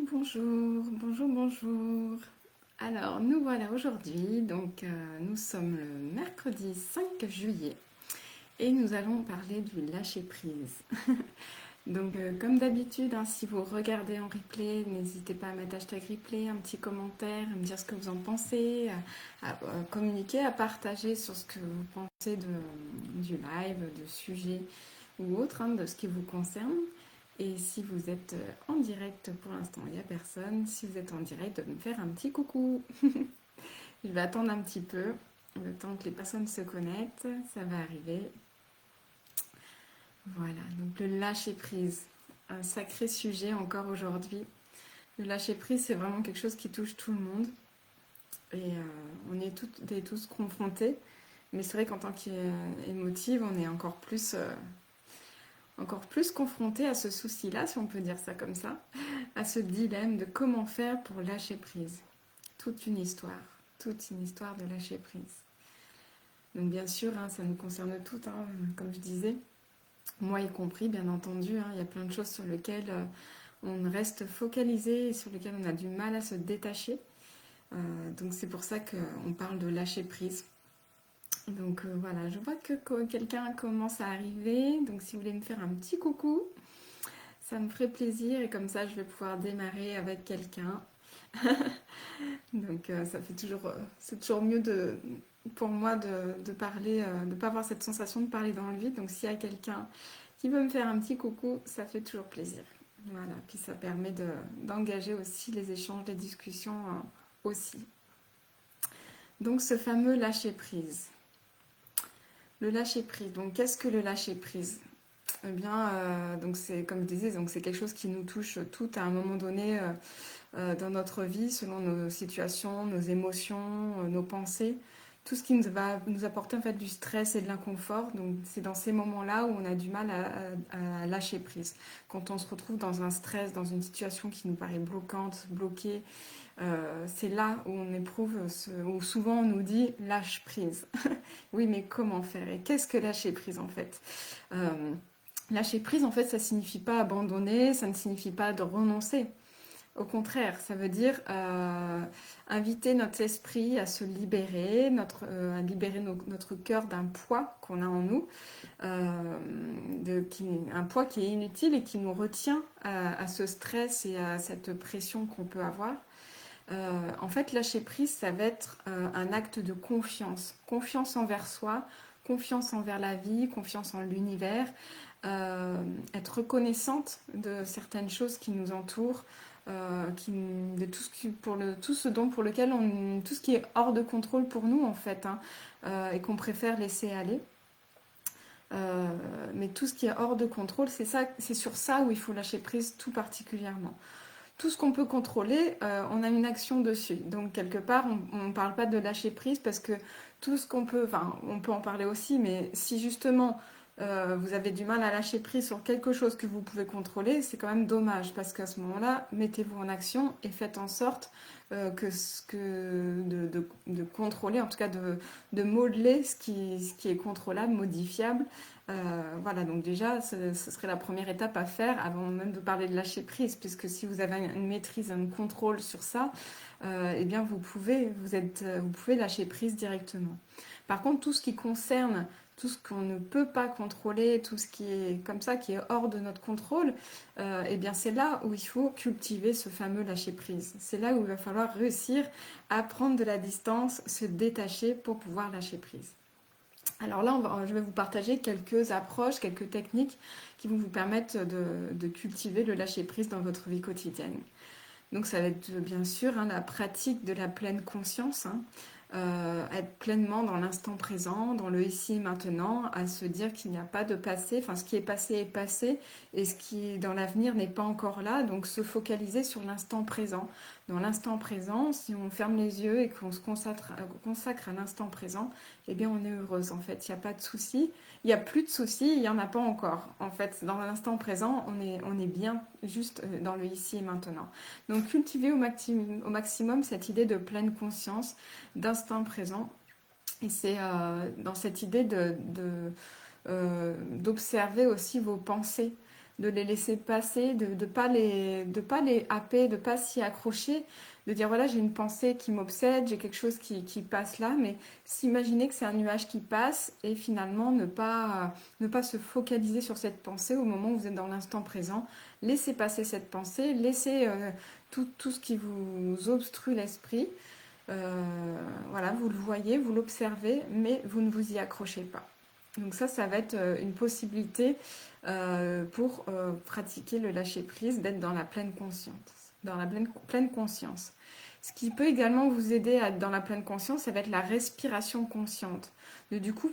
Bonjour, bonjour, bonjour. Alors, nous voilà aujourd'hui, nous sommes le mercredi 5 juillet et nous allons parler du lâcher-prise. Comme d'habitude, hein, si vous regardez en replay, n'hésitez pas à mettre hashtag replay, un petit commentaire, à me dire ce que vous en pensez, à communiquer, à partager sur ce que vous pensez du live, du sujet ou autre, hein, de ce qui vous concerne. Et si vous êtes en direct, pour l'instant, il n'y a personne. Si vous êtes en direct, de me faire un petit coucou. Je vais attendre un petit peu, le temps que les personnes se connectent. Ça va arriver. Voilà, donc le lâcher-prise. Un sacré sujet encore aujourd'hui. Le lâcher-prise, c'est vraiment quelque chose qui touche tout le monde. Et on est toutes et tous confrontés. Mais c'est vrai qu'en tant qu'émotive, on est encore plus confronté à ce souci-là, si on peut dire ça comme ça, à ce dilemme de comment faire pour lâcher prise. Toute une histoire de lâcher prise. Donc bien sûr, hein, ça nous concerne toutes, hein, comme je disais, moi y compris, bien entendu, hein, il y a plein de choses sur lesquelles on reste focalisé et sur lesquelles on a du mal à se détacher. Donc c'est pour ça qu'on parle de lâcher prise. Voilà, je vois que quelqu'un commence à arriver, donc si vous voulez me faire un petit coucou, ça me ferait plaisir et comme ça je vais pouvoir démarrer avec quelqu'un. Ça fait toujours, c'est toujours mieux pour moi de parler, de ne pas avoir cette sensation de parler dans le vide. Donc s'il y a quelqu'un qui veut me faire un petit coucou, ça fait toujours plaisir. Voilà, puis ça permet d'engager aussi les échanges, les discussions aussi. Donc ce fameux lâcher prise. Le lâcher prise. Donc qu'est-ce que le lâcher prise? Eh bien, donc c'est comme je disais, donc c'est quelque chose qui nous touche toutes à un moment donné dans notre vie, selon nos situations, nos émotions, nos pensées, tout ce qui nous va nous apporter en fait du stress et de l'inconfort. Donc c'est dans ces moments-là où on a du mal à lâcher prise. Quand on se retrouve dans un stress, dans une situation qui nous paraît bloquante, bloquée, c'est là où on éprouve, où souvent on nous dit lâche prise. Oui, mais comment faire? Et qu'est-ce que lâcher prise en fait? Euh, Lâcher prise, en fait, ça signifie pas abandonner, ça ne signifie pas de renoncer. Au contraire, ça veut dire inviter notre esprit à se libérer, à libérer notre cœur d'un poids qu'on a en nous, un poids qui est inutile et qui nous retient à ce stress et à cette pression qu'on peut avoir. En fait, lâcher prise, ça va être un acte de confiance. Confiance envers soi, confiance envers la vie, confiance en l'univers, être reconnaissante de certaines choses qui nous entourent, de tout ce dont pour lequel tout ce qui est hors de contrôle pour nous en fait, hein, et qu'on préfère laisser aller. Mais tout ce qui est hors de contrôle, c'est sur ça où il faut lâcher prise tout particulièrement. Tout ce qu'on peut contrôler, on a une action dessus. Donc quelque part, on ne parle pas de lâcher prise parce que tout ce qu'on peut, enfin, on peut en parler aussi, mais si justement vous avez du mal à lâcher prise sur quelque chose que vous pouvez contrôler, c'est quand même dommage parce qu'à ce moment-là, mettez-vous en action et faites en sorte de contrôler, en tout cas de modeler ce qui est contrôlable, modifiable. Voilà, donc déjà, ce serait la première étape à faire avant même de parler de lâcher prise, puisque si vous avez une maîtrise, un contrôle sur ça, eh bien vous pouvez lâcher prise directement. Par contre, tout ce qui concerne tout ce qu'on ne peut pas contrôler, tout ce qui est comme ça, qui est hors de notre contrôle, eh bien c'est là où il faut cultiver ce fameux lâcher prise. C'est là où il va falloir réussir à prendre de la distance, se détacher pour pouvoir lâcher prise. Alors là, je vais vous partager quelques approches, quelques techniques qui vont vous permettre de cultiver le lâcher-prise dans votre vie quotidienne. Donc ça va être bien sûr, hein, la pratique de la pleine conscience, hein, être pleinement dans l'instant présent, dans le ici et maintenant, à se dire qu'il n'y a pas de passé, enfin ce qui est passé et ce qui dans l'avenir n'est pas encore là, donc se focaliser sur l'instant présent. Dans l'instant présent, si on ferme les yeux et qu'on se consacre à l'instant présent, eh bien on est heureuse en fait, il n'y a pas de soucis. Il n'y a plus de soucis, il n'y en a pas encore. En fait, dans l'instant présent, on est bien juste dans le ici et maintenant. Donc cultiver au maximum cette idée de pleine conscience, d'instant présent. Et c'est dans cette idée d'observer aussi vos pensées. de les laisser passer, de pas les happer, de pas s'y accrocher, de dire voilà, j'ai une pensée qui m'obsède, j'ai quelque chose qui passe là, mais s'imaginer que c'est un nuage qui passe et finalement ne pas se focaliser sur cette pensée au moment où vous êtes dans l'instant présent. Laissez passer cette pensée, laissez tout ce qui vous obstrue l'esprit. Voilà, vous le voyez, vous l'observez, mais vous ne vous y accrochez pas. Donc ça va être une possibilité pour pratiquer le lâcher-prise, d'être dans la pleine conscience. Dans la pleine conscience. Ce qui peut également vous aider à être dans la pleine conscience, ça va être la respiration consciente. Du coup,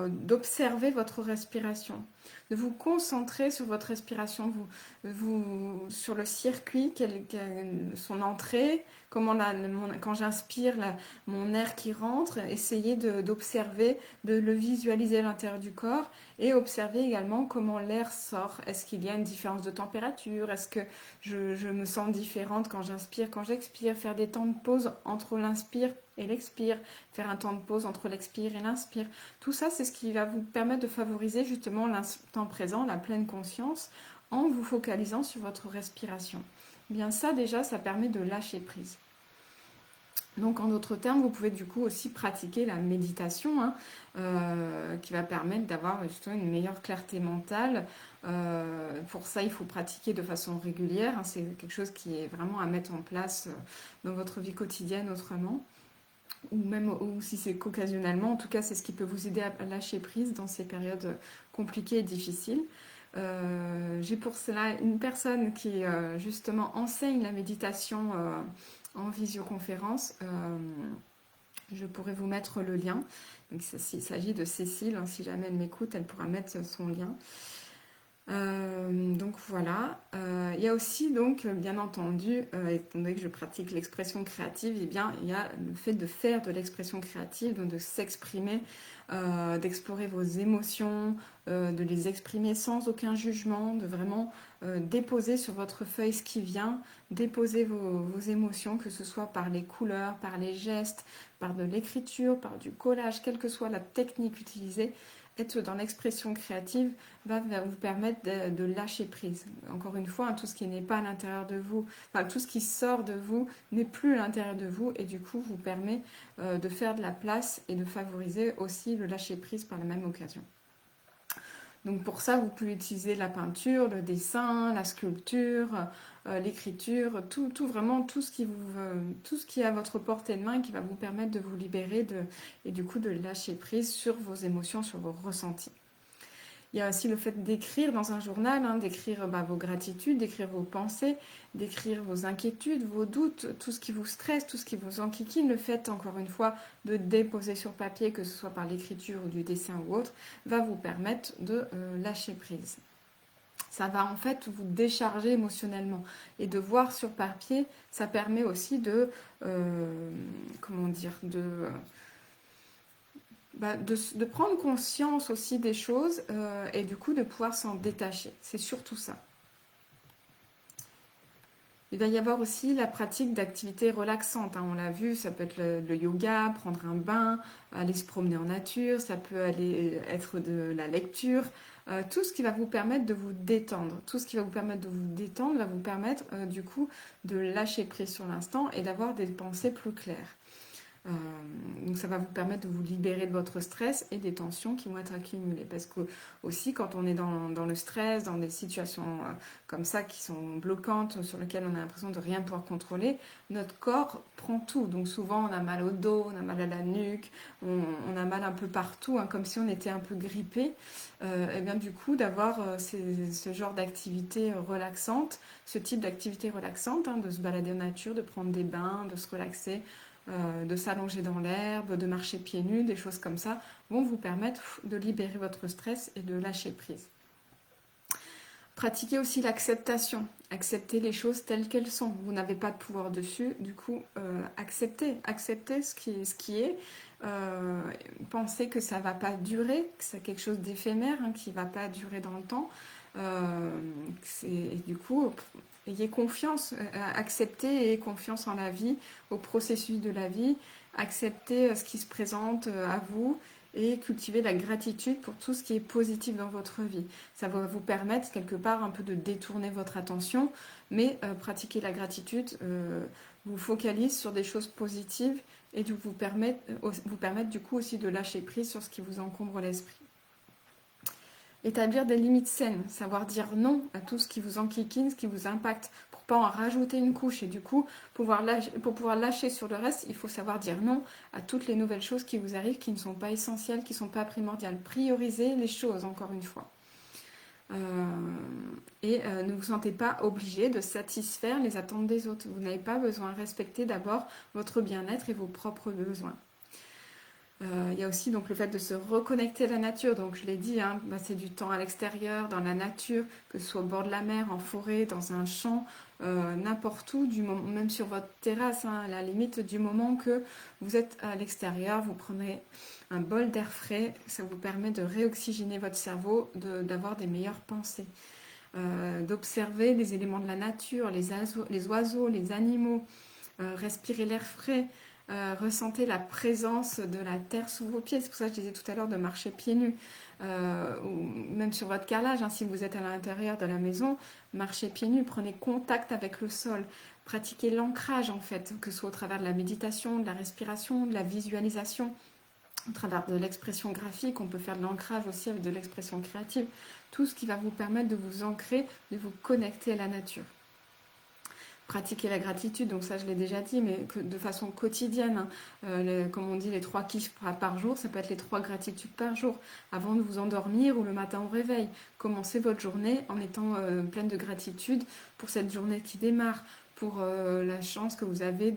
d'observer votre respiration, de vous concentrer sur votre respiration, sur le circuit, son entrée, quand j'inspire, mon air qui rentre, essayer d'observer, de le visualiser à l'intérieur du corps et observer également comment l'air sort. Est-ce qu'il y a une différence de température? Est-ce que je me sens différente quand j'inspire, quand j'expire? Faire des temps de pause entre l'inspire et l'expire, faire un temps de pause entre l'expire et l'inspire. Tout ça, c'est ce qui va vous permettre de favoriser justement l'instant présent, la pleine conscience, en vous focalisant sur votre respiration. Bien ça, déjà, ça permet de lâcher prise. Donc en d'autres termes, vous pouvez du coup aussi pratiquer la méditation qui va permettre d'avoir justement une meilleure clarté mentale. Pour ça, il faut pratiquer de façon régulière. C'est quelque chose qui est vraiment à mettre en place dans votre vie quotidienne autrement. Ou si c'est qu'occasionnellement, en tout cas, c'est ce qui peut vous aider à lâcher prise dans ces périodes compliquées et difficiles. J'ai pour cela une personne qui justement enseigne la méditation en visioconférence. Je pourrais vous mettre le lien. Donc, il s'agit de Cécile. Hein, si jamais elle m'écoute, elle pourra mettre son lien. Donc voilà. Il y a aussi donc bien entendu, étant donné que je pratique l'expression créative, eh bien il y a le fait de faire de l'expression créative, donc de s'exprimer, d'explorer vos émotions, de les exprimer sans aucun jugement, de vraiment déposer sur votre feuille ce qui vient, déposer vos émotions, que ce soit par les couleurs, par les gestes, par de l'écriture, par du collage, quelle que soit la technique utilisée. Être dans l'expression créative va vous permettre de lâcher prise. Encore une fois, tout ce qui n'est pas à l'intérieur de vous, enfin tout ce qui sort de vous n'est plus à l'intérieur de vous et du coup vous permet de faire de la place et de favoriser aussi le lâcher prise par la même occasion. Donc pour ça, vous pouvez utiliser la peinture, le dessin, la sculpture, l'écriture, vraiment tout ce qui est à votre portée de main et qui va vous permettre de vous libérer et du coup de lâcher prise sur vos émotions, sur vos ressentis. Il y a aussi le fait d'écrire dans un journal, d'écrire vos gratitudes, d'écrire vos pensées, d'écrire vos inquiétudes, vos doutes, tout ce qui vous stresse, tout ce qui vous enquiquine. Le fait, encore une fois, de déposer sur papier, que ce soit par l'écriture ou du dessin ou autre, va vous permettre de lâcher prise. Ça va en fait vous décharger émotionnellement. Et de voir sur papier, ça permet aussi de prendre conscience aussi des choses et du coup de pouvoir s'en détacher. C'est surtout ça. Il va y avoir aussi la pratique d'activités relaxantes. On l'a vu, ça peut être le yoga, prendre un bain, aller se promener en nature, ça peut être de la lecture. Tout ce qui va vous permettre de vous détendre. Tout ce qui va vous permettre de vous détendre va vous permettre du coup de lâcher prise sur l'instant et d'avoir des pensées plus claires. Donc ça va vous permettre de vous libérer de votre stress et des tensions qui vont être accumulées. Parce que aussi quand on est dans le stress, dans des situations comme ça qui sont bloquantes, sur lesquelles on a l'impression de rien pouvoir contrôler, notre corps prend tout. Donc souvent on a mal au dos, on a mal à la nuque, on a mal un peu partout, comme si on était un peu grippé. Et bien du coup d'avoir ce genre d'activité relaxante, ce type d'activité relaxante, de se balader en nature, de prendre des bains, de se relaxer, de s'allonger dans l'herbe, de marcher pieds nus, des choses comme ça, vont vous permettre de libérer votre stress et de lâcher prise. Pratiquez aussi l'acceptation. Acceptez les choses telles qu'elles sont. Vous n'avez pas de pouvoir dessus, du coup, acceptez ce qui est. Pensez que ça ne va pas durer, que c'est quelque chose d'éphémère, qui ne va pas durer dans le temps. Et du coup, ayez confiance, acceptez et ayez confiance en la vie, au processus de la vie, acceptez ce qui se présente à vous et cultiver la gratitude pour tout ce qui est positif dans votre vie. Ça va vous permettre quelque part un peu de détourner votre attention, mais pratiquer la gratitude vous focalise sur des choses positives et vous permettre du coup aussi de lâcher prise sur ce qui vous encombre l'esprit. Établir des limites saines, savoir dire non à tout ce qui vous enquiquine, ce qui vous impacte, pour pas en rajouter une couche. Et du coup, pour pouvoir lâcher sur le reste, il faut savoir dire non à toutes les nouvelles choses qui vous arrivent, qui ne sont pas essentielles, qui ne sont pas primordiales. Prioriser les choses, encore une fois. Ne vous sentez pas obligé de satisfaire les attentes des autres. Vous n'avez pas besoin. Respectez d'abord votre bien-être et vos propres besoins. Il y a aussi donc le fait de se reconnecter à la nature. Donc je l'ai dit, hein, c'est du temps à l'extérieur, dans la nature, que ce soit au bord de la mer, en forêt, dans un champ, n'importe où, même sur votre terrasse, hein, à la limite du moment que vous êtes à l'extérieur, vous prenez un bol d'air frais, ça vous permet de réoxygéner votre cerveau, d'avoir des meilleures pensées. D'observer les éléments de la nature, les oiseaux, les animaux, respirer l'air frais, ressentez la présence de la terre sous vos pieds. C'est pour ça que je disais tout à l'heure de marcher pieds nus. Ou même sur votre carrelage, hein, si vous êtes à l'intérieur de la maison, marchez pieds nus, prenez contact avec le sol. Pratiquez l'ancrage en fait, que ce soit au travers de la méditation, de la respiration, de la visualisation, au travers de l'expression graphique. On peut faire de l'ancrage aussi avec de l'expression créative. Tout ce qui va vous permettre de vous ancrer, de vous connecter à la nature. Pratiquer la gratitude, donc ça je l'ai déjà dit, mais de façon quotidienne, hein. Comme on dit, les 3 kiffs par jour, ça peut être les 3 gratitudes par jour, avant de vous endormir ou le matin au réveil. Commencez votre journée en étant pleine de gratitude pour cette journée qui démarre, pour la chance que vous avez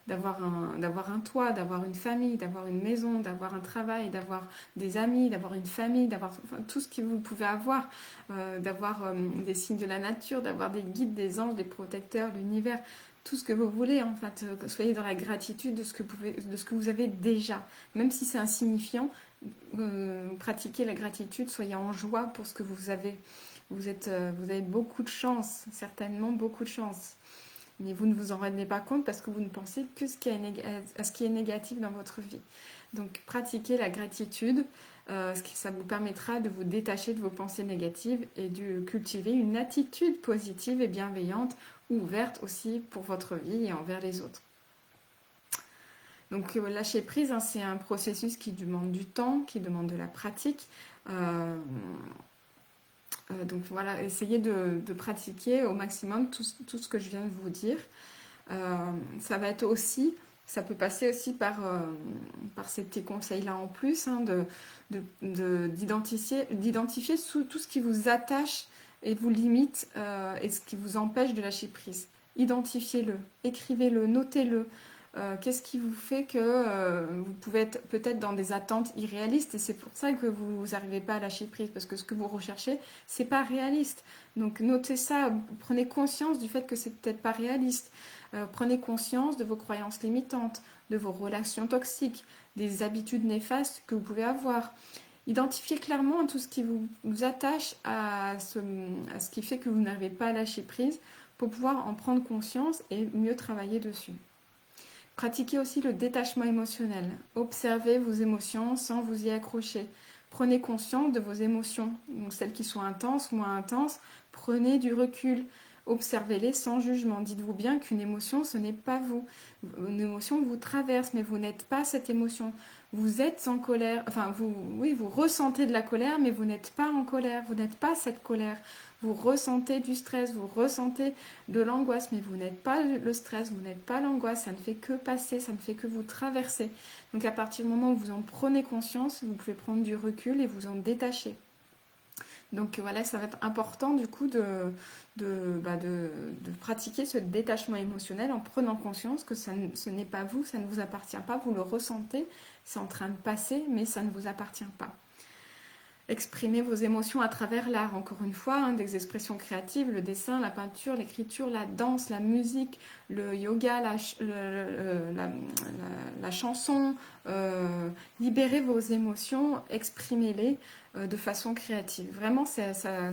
d'avoir un toit, d'avoir une famille, d'avoir une maison, d'avoir un travail, d'avoir des amis, d'avoir une famille, d'avoir tout ce que vous pouvez avoir, d'avoir des signes de la nature, d'avoir des guides, des anges, des protecteurs, l'univers, tout ce que vous voulez en fait. Soyez dans la gratitude de ce que vous avez déjà, même si c'est insignifiant. Pratiquez la gratitude, soyez en joie pour ce que vous avez. Vous avez beaucoup de chance, certainement beaucoup de chance. Mais vous ne vous en rendez pas compte parce que vous ne pensez que à ce qui est négatif dans votre vie. Donc pratiquez la gratitude, ça vous permettra de vous détacher de vos pensées négatives et de cultiver une attitude positive et bienveillante, ouverte aussi pour votre vie et envers les autres. Donc lâcher prise, hein, c'est un processus qui demande du temps, qui demande de la pratique. Donc voilà, essayez de pratiquer au maximum tout ce que je viens de vous dire. Ça va être aussi, ça peut passer aussi par ces petits conseils-là en plus, hein, d'identifier tout ce qui vous attache et vous limite et ce qui vous empêche de lâcher prise. Identifiez-le, écrivez-le, notez-le. Qu'est-ce qui vous fait que vous pouvez être peut-être dans des attentes irréalistes et c'est pour ça que vous n'arrivez pas à lâcher prise parce que ce que vous recherchez, c'est pas réaliste. Donc notez ça, prenez conscience du fait que c'est peut-être pas réaliste. Prenez conscience de vos croyances limitantes, de vos relations toxiques, des habitudes néfastes que vous pouvez avoir. Identifiez clairement tout ce qui vous attache à ce qui fait que vous n'arrivez pas à lâcher prise pour pouvoir en prendre conscience et mieux travailler dessus. Pratiquez aussi le détachement émotionnel. Observez vos émotions sans vous y accrocher. Prenez conscience de vos émotions, donc celles qui sont intenses, moins intenses. Prenez du recul. Observez-les sans jugement. Dites-vous bien qu'une émotion, ce n'est pas vous. Une émotion vous traverse, mais vous n'êtes pas cette émotion. Vous êtes en colère, enfin vous ressentez de la colère, mais vous n'êtes pas en colère, vous n'êtes pas cette colère. Vous ressentez du stress, vous ressentez de l'angoisse, mais vous n'êtes pas le stress, vous n'êtes pas l'angoisse, ça ne fait que passer, ça ne fait que vous traverser. Donc à partir du moment où vous en prenez conscience, vous pouvez prendre du recul et vous en détacher. Donc voilà, ça va être important du coup de pratiquer ce détachement émotionnel en prenant conscience que ce n'est pas vous, ça ne vous appartient pas, vous le ressentez, c'est en train de passer, mais ça ne vous appartient pas. Exprimez vos émotions à travers l'art, encore une fois, hein, des expressions créatives, le dessin, la peinture, l'écriture, la danse, la musique, le yoga, la chanson. Libérez vos émotions, exprimez-les de façon créative. Vraiment, ça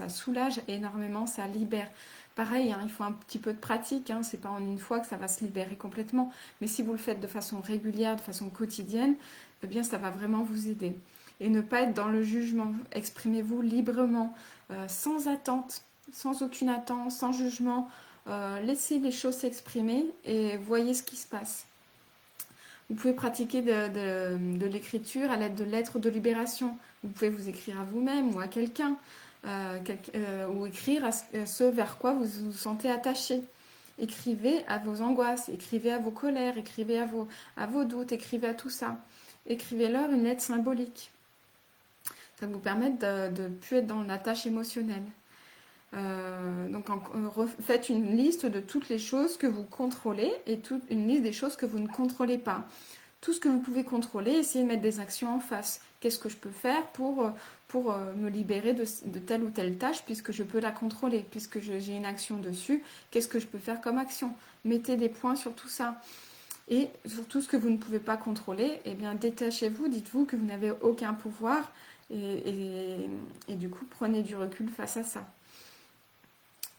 soulage énormément, ça libère. Pareil, hein, il faut un petit peu de pratique, hein, c'est pas en une fois que ça va se libérer complètement, mais si vous le faites de façon régulière, de façon quotidienne, eh bien ça va vraiment vous aider. Et ne pas être dans le jugement. Exprimez-vous librement, sans attente, sans aucune attente, sans jugement. Laissez les choses s'exprimer et voyez ce qui se passe. Vous pouvez pratiquer de l'écriture à l'aide de lettres de libération. Vous pouvez vous écrire à vous-même ou à quelqu'un, ou écrire à ce vers quoi vous vous sentez attaché. Écrivez à vos angoisses, écrivez à vos colères, écrivez à vos doutes, écrivez à tout ça. Écrivez-leur une lettre symbolique. Ça va vous permettre de ne plus être dans la tâche émotionnelle. Donc faites une liste de toutes les choses que vous contrôlez et une liste des choses que vous ne contrôlez pas. Tout ce que vous pouvez contrôler, essayez de mettre des actions en face. Qu'est-ce que je peux faire pour me libérer de telle ou telle tâche puisque je peux la contrôler, puisque j'ai une action dessus, qu'est-ce que je peux faire comme action? Mettez des points sur tout ça. Et sur tout ce que vous ne pouvez pas contrôler, eh bien détachez-vous, dites-vous que vous n'avez aucun pouvoir et du coup prenez du recul face à ça.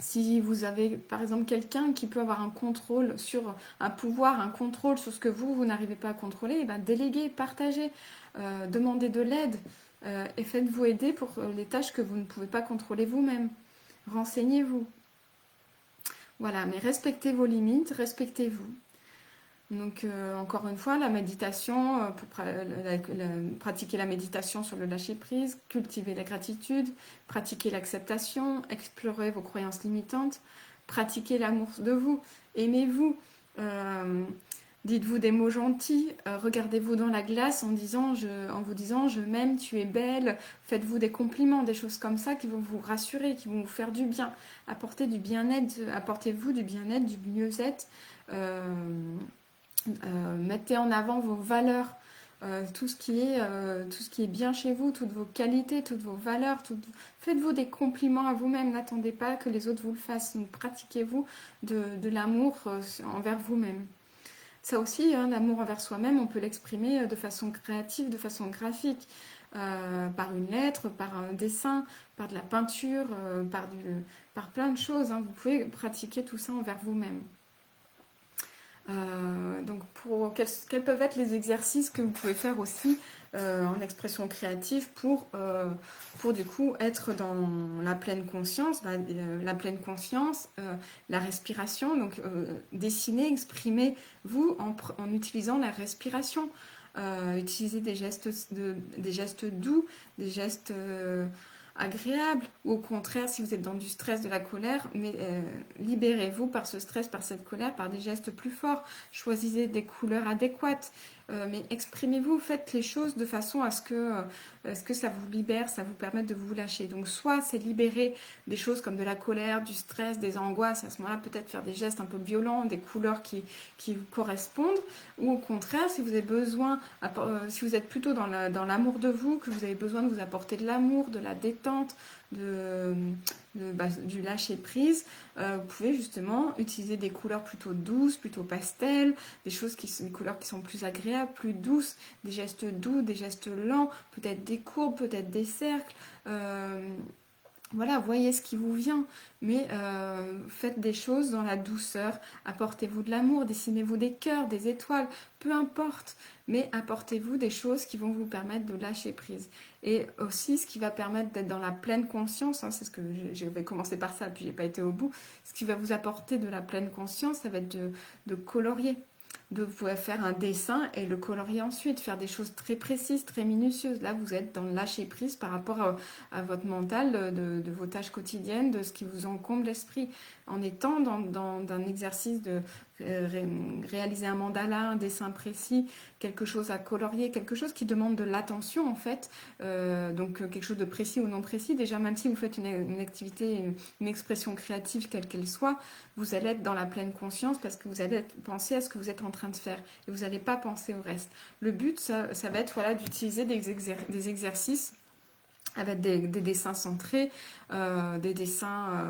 Si vous avez par exemple quelqu'un qui peut avoir un contrôle sur un pouvoir, un contrôle sur ce que vous n'arrivez pas à contrôler, eh bien déléguez, partagez, demandez de l'aide et faites-vous aider pour les tâches que vous ne pouvez pas contrôler vous-même. Renseignez-vous. Voilà, mais respectez vos limites, respectez-vous. Donc encore une fois, la méditation, pratiquer la méditation sur le lâcher-prise, cultiver la gratitude, pratiquer l'acceptation, explorer vos croyances limitantes, pratiquer l'amour de vous, aimez-vous, dites-vous des mots gentils, regardez-vous dans la glace en vous disant je m'aime, tu es belle, faites-vous des compliments, des choses comme ça qui vont vous rassurer, qui vont vous faire du bien, apportez du bien-être, apportez-vous du bien-être, du mieux-être. Mettez en avant vos valeurs, tout ce qui est bien chez vous, toutes vos qualités, toutes vos valeurs. Faites-vous des compliments à vous-même, n'attendez pas que les autres vous le fassent. Donc, pratiquez-vous de l'amour envers vous-même. Ça aussi, hein, l'amour envers soi-même, on peut l'exprimer de façon créative, de façon graphique, par une lettre, par un dessin, par de la peinture, par plein de choses. Hein. Vous pouvez pratiquer tout ça envers vous-même. Donc quels peuvent être les exercices que vous pouvez faire aussi en expression créative pour du coup être dans la pleine conscience, la pleine conscience, la respiration, donc dessiner, exprimez-vous en utilisant la respiration. Utilisez des gestes doux, des gestes agréable, ou au contraire, si vous êtes dans du stress, de la colère, mais libérez-vous par ce stress, par cette colère, par des gestes plus forts. Choisissez des couleurs adéquates, mais exprimez-vous, faites les choses de façon à ce que ça vous libère, ça vous permette de vous lâcher. Donc soit c'est libérer des choses comme de la colère, du stress, des angoisses, à ce moment-là peut-être faire des gestes un peu violents, des couleurs qui vous correspondent, ou au contraire, si vous avez besoin, si vous êtes plutôt dans l'amour de vous, que vous avez besoin de vous apporter de l'amour, de la détente, du lâcher prise, vous pouvez justement utiliser des couleurs plutôt douces, plutôt pastel, des couleurs qui sont plus agréables, plus douces, des gestes doux, des gestes lents, peut-être des courbes, peut-être des cercles. Voilà, voyez ce qui vous vient, mais faites des choses dans la douceur, apportez-vous de l'amour, dessinez-vous des cœurs, des étoiles, peu importe, mais apportez-vous des choses qui vont vous permettre de lâcher prise. Et aussi, ce qui va permettre d'être dans la pleine conscience, hein, c'est ce que je vais commencer par ça, puis j'ai pas été au bout, ce qui va vous apporter de la pleine conscience, ça va être de colorier. De pouvoir faire un dessin et le colorier ensuite, faire des choses très précises, très minutieuses. Là, vous êtes dans le lâcher prise par rapport à votre mental, de vos tâches quotidiennes, de ce qui vous encombre l'esprit. En étant dans un exercice de réaliser un mandala, un dessin précis, quelque chose à colorier, quelque chose qui demande de l'attention en fait, donc quelque chose de précis ou non précis. Déjà, même si vous faites une activité, une expression créative quelle qu'elle soit, vous allez être dans la pleine conscience parce que vous allez penser à ce que vous êtes en train de faire et vous n'allez pas penser au reste. Le but, ça va être voilà, d'utiliser des exercices avec des dessins centrés, des dessins,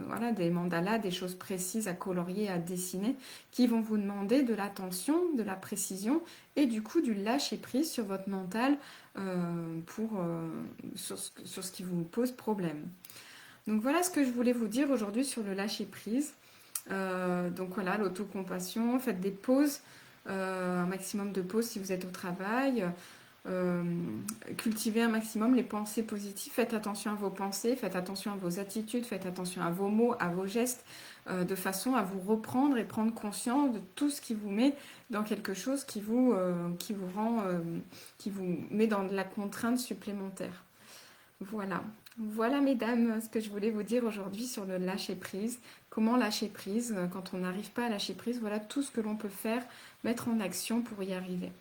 voilà, des mandalas, des choses précises à colorier, à dessiner, qui vont vous demander de l'attention, de la précision et du coup du lâcher prise sur votre mental sur ce qui vous pose problème. Donc voilà ce que je voulais vous dire aujourd'hui sur le lâcher prise. Donc voilà, l'autocompassion, faites des pauses. un maximum de pauses si vous êtes au travail. Euh, Cultivez un maximum les pensées positives, faites attention à vos pensées, faites attention à vos attitudes, faites attention à vos mots, à vos gestes, de façon à vous reprendre et prendre conscience de tout ce qui vous met dans quelque chose qui vous rend, qui vous met dans de la contrainte supplémentaire. Voilà. Voilà, mesdames, ce que je voulais vous dire aujourd'hui sur le lâcher prise. Comment lâcher prise quand on n'arrive pas à lâcher prise. Voilà tout ce que l'on peut faire, mettre en action pour y arriver.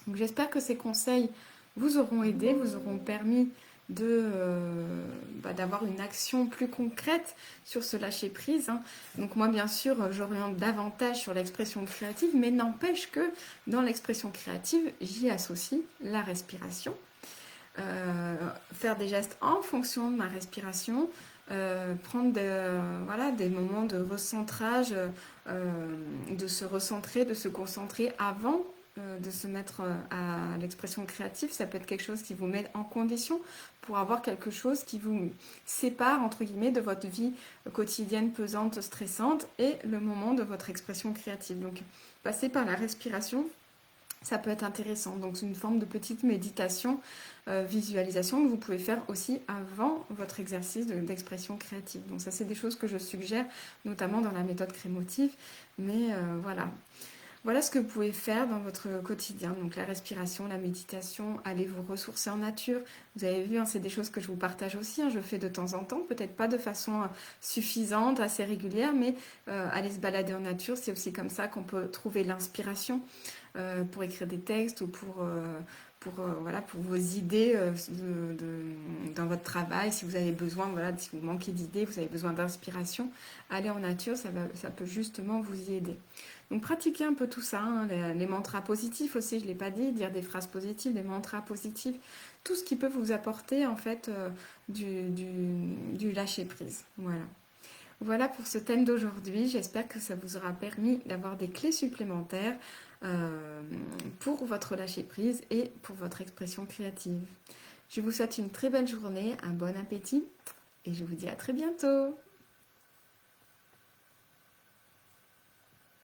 Donc j'espère que ces conseils vous auront aidé, vous auront permis d'avoir une action plus concrète sur ce lâcher prise. Donc moi bien sûr j'oriente davantage sur l'expression créative, mais n'empêche que dans l'expression créative j'y associe la respiration. Faire des gestes en fonction de ma respiration, prendre des moments de recentrage, de se recentrer, de se concentrer avant de se mettre à l'expression créative. Ça peut être quelque chose qui vous met en condition pour avoir quelque chose qui vous sépare entre guillemets de votre vie quotidienne pesante, stressante et le moment de votre expression créative. Donc passer par la respiration, ça peut être intéressant. Donc c'est une forme de petite méditation, visualisation que vous pouvez faire aussi avant votre exercice d'expression créative. Donc ça c'est des choses que je suggère, notamment dans la méthode crémotive. Mais voilà. Voilà ce que vous pouvez faire dans votre quotidien. Donc la respiration, la méditation, allez vous ressourcer en nature. Vous avez vu, c'est des choses que je vous partage aussi. Je fais de temps en temps, peut-être pas de façon suffisante, assez régulière, mais aller se balader en nature, c'est aussi comme ça qu'on peut trouver l'inspiration pour écrire des textes ou pour vos idées dans votre travail. Si vous avez besoin, si vous manquez d'idées, vous avez besoin d'inspiration, aller en nature, ça peut justement vous y aider. Donc pratiquez un peu tout ça, les mantras positifs aussi, je ne l'ai pas dit, dire des phrases positives, des mantras positifs, tout ce qui peut vous apporter en fait du lâcher prise. Voilà. Voilà pour ce thème d'aujourd'hui. J'espère que ça vous aura permis d'avoir des clés supplémentaires pour votre lâcher prise et pour votre expression créative. Je vous souhaite une très belle journée, un bon appétit et je vous dis à très bientôt.